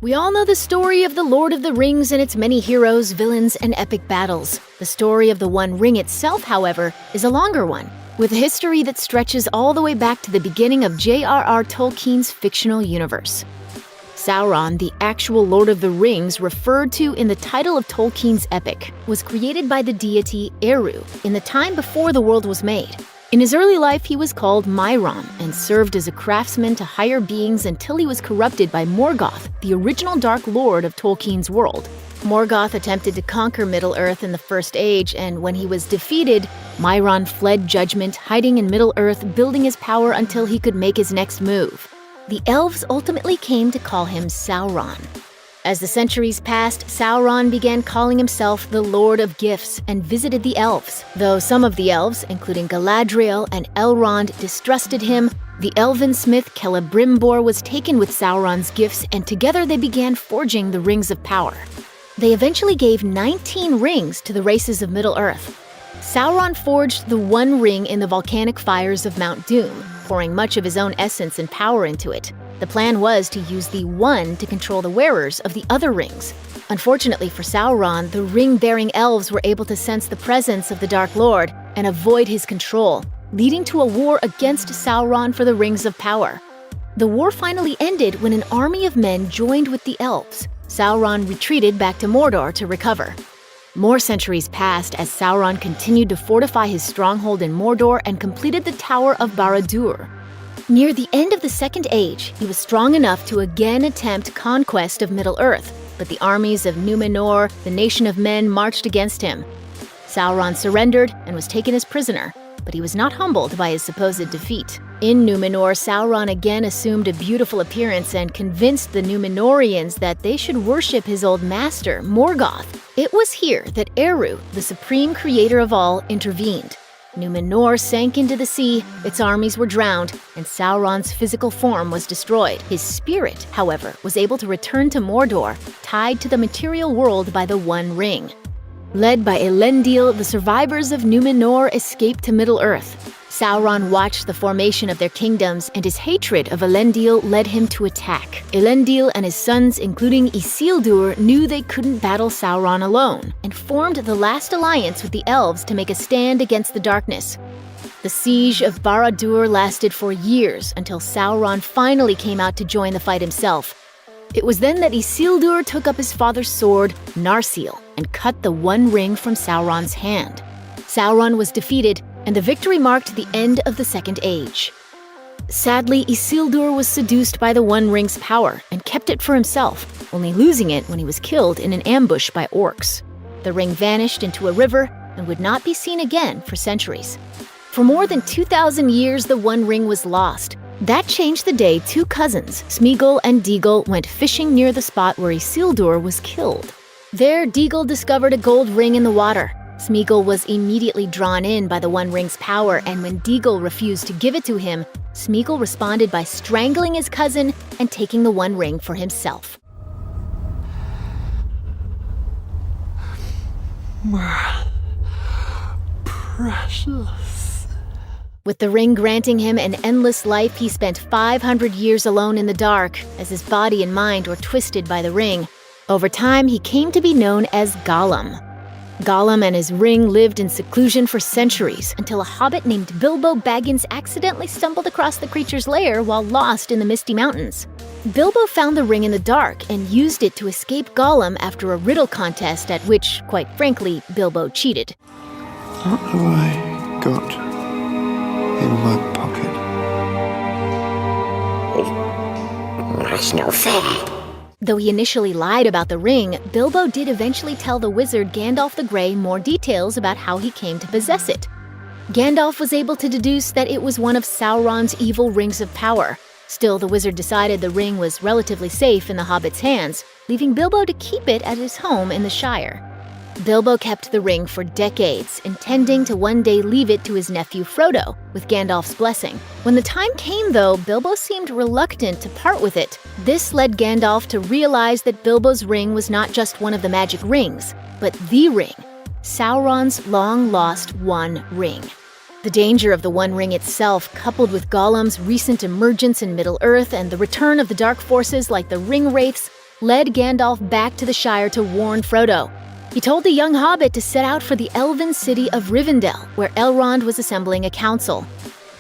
We all know the story of the Lord of the Rings and its many heroes, villains, and epic battles. The story of the One Ring itself, however, is a longer one, with a history that stretches all the way back to the beginning of J.R.R. Tolkien's fictional universe. Sauron, the actual Lord of the Rings referred to in the title of Tolkien's epic, was created by the deity Eru in the time before the world was made. In his early life, he was called Myron and served as a craftsman to higher beings until he was corrupted by Morgoth, the original Dark Lord of Tolkien's world. Morgoth attempted to conquer Middle-earth in the First Age, and when he was defeated, Myron fled judgment, hiding in Middle-earth, building his power until he could make his next move. The elves ultimately came to call him Sauron. As the centuries passed, Sauron began calling himself the Lord of Gifts and visited the elves. Though some of the elves, including Galadriel and Elrond, distrusted him, the elven smith Celebrimbor was taken with Sauron's gifts, and together they began forging the Rings of Power. They eventually gave 19 rings to the races of Middle-earth. Sauron forged the One Ring in the volcanic fires of Mount Doom, pouring much of his own essence and power into it. The plan was to use the One to control the wearers of the other rings. Unfortunately for Sauron, the ring-bearing elves were able to sense the presence of the Dark Lord and avoid his control, leading to a war against Sauron for the Rings of Power. The war finally ended when an army of men joined with the elves. Sauron retreated back to Mordor to recover. More centuries passed as Sauron continued to fortify his stronghold in Mordor and completed the Tower of Barad-dûr. Near the end of the Second Age, he was strong enough to again attempt conquest of Middle-earth, but the armies of Númenor, the nation of men, marched against him. Sauron surrendered and was taken as prisoner, but he was not humbled by his supposed defeat. In Númenor, Sauron again assumed a beautiful appearance and convinced the Númenorians that they should worship his old master, Morgoth. It was here that Eru, the supreme creator of all, intervened. Númenor sank into the sea, its armies were drowned, and Sauron's physical form was destroyed. His spirit, however, was able to return to Mordor, tied to the material world by the One Ring. Led by Elendil, the survivors of Númenor escaped to Middle-earth. Sauron watched the formation of their kingdoms, and his hatred of Elendil led him to attack. Elendil and his sons, including Isildur, knew they couldn't battle Sauron alone, and formed the last alliance with the elves to make a stand against the darkness. The siege of Barad-dûr lasted for years until Sauron finally came out to join the fight himself. It was then that Isildur took up his father's sword, Narsil, and cut the One Ring from Sauron's hand. Sauron was defeated, and the victory marked the end of the Second Age. Sadly, Isildur was seduced by the One Ring's power and kept it for himself, only losing it when he was killed in an ambush by orcs. The ring vanished into a river and would not be seen again for centuries. For more than 2,000 years, the One Ring was lost. That changed the day two cousins, Smeagol and Deagol, went fishing near the spot where Isildur was killed. There, Deagol discovered a gold ring in the water. Smeagol was immediately drawn in by the One Ring's power, and when Deagol refused to give it to him, Smeagol responded by strangling his cousin and taking the One Ring for himself. Precious. With the ring granting him an endless life, he spent 500 years alone in the dark, as his body and mind were twisted by the ring. Over time, he came to be known as Gollum. Gollum and his ring lived in seclusion for centuries, until a hobbit named Bilbo Baggins accidentally stumbled across the creature's lair while lost in the Misty Mountains. Bilbo found the ring in the dark and used it to escape Gollum after a riddle contest at which, quite frankly, Bilbo cheated. What have I got in my pocket? That's no fair. Though he initially lied about the ring, Bilbo did eventually tell the wizard Gandalf the Grey more details about how he came to possess it. Gandalf was able to deduce that it was one of Sauron's evil rings of power. Still, the wizard decided the ring was relatively safe in the hobbit's hands, leaving Bilbo to keep it at his home in the Shire. Bilbo kept the ring for decades, intending to one day leave it to his nephew Frodo, with Gandalf's blessing. When the time came, though, Bilbo seemed reluctant to part with it. This led Gandalf to realize that Bilbo's ring was not just one of the magic rings, but the ring, Sauron's long-lost One Ring. The danger of the One Ring itself, coupled with Gollum's recent emergence in Middle-earth and the return of the dark forces like the Ring Wraiths, led Gandalf back to the Shire to warn Frodo. He told the young hobbit to set out for the elven city of Rivendell, where Elrond was assembling a council.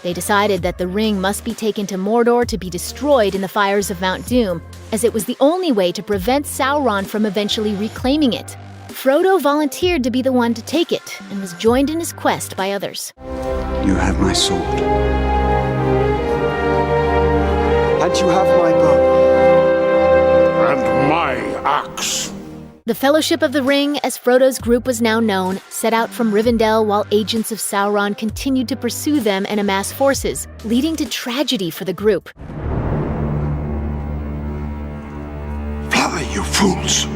They decided that the ring must be taken to Mordor to be destroyed in the fires of Mount Doom, as it was the only way to prevent Sauron from eventually reclaiming it. Frodo volunteered to be the one to take it, and was joined in his quest by others. You have my sword. And you have my bow. And my axe. The Fellowship of the Ring, as Frodo's group was now known, set out from Rivendell while agents of Sauron continued to pursue them and amass forces, leading to tragedy for the group. Fly, you fools!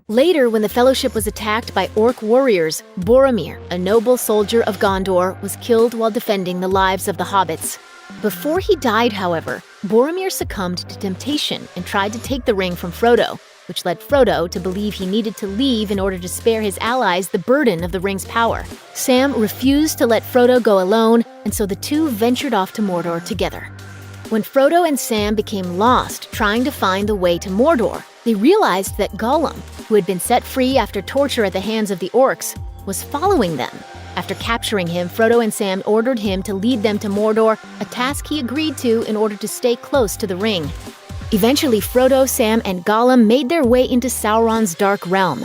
Later, when the Fellowship was attacked by orc warriors, Boromir, a noble soldier of Gondor, was killed while defending the lives of the hobbits. Before he died, however, Boromir succumbed to temptation and tried to take the ring from Frodo, which led Frodo to believe he needed to leave in order to spare his allies the burden of the ring's power. Sam refused to let Frodo go alone, and so the two ventured off to Mordor together. When Frodo and Sam became lost trying to find the way to Mordor, they realized that Gollum, who had been set free after torture at the hands of the orcs, was following them. After capturing him, Frodo and Sam ordered him to lead them to Mordor, a task he agreed to in order to stay close to the ring. Eventually, Frodo, Sam, and Gollum made their way into Sauron's Dark Realm.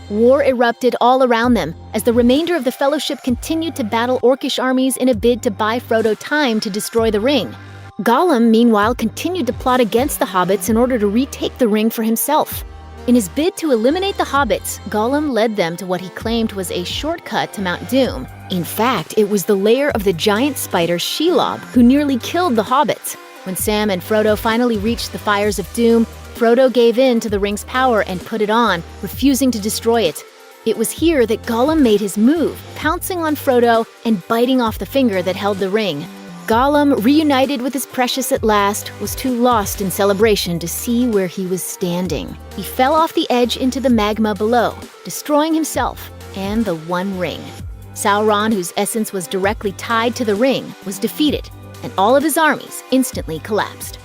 War erupted all around them, as the remainder of the Fellowship continued to battle orcish armies in a bid to buy Frodo time to destroy the ring. Gollum, meanwhile, continued to plot against the hobbits in order to retake the ring for himself. In his bid to eliminate the hobbits, Gollum led them to what he claimed was a shortcut to Mount Doom. In fact, it was the lair of the giant spider Shelob, who nearly killed the hobbits. When Sam and Frodo finally reached the fires of Doom, Frodo gave in to the ring's power and put it on, refusing to destroy it. It was here that Gollum made his move, pouncing on Frodo and biting off the finger that held the ring. Gollum, reunited with his precious at last, was too lost in celebration to see where he was standing. He fell off the edge into the magma below, destroying himself and the One Ring. Sauron, whose essence was directly tied to the ring, was defeated, and all of his armies instantly collapsed.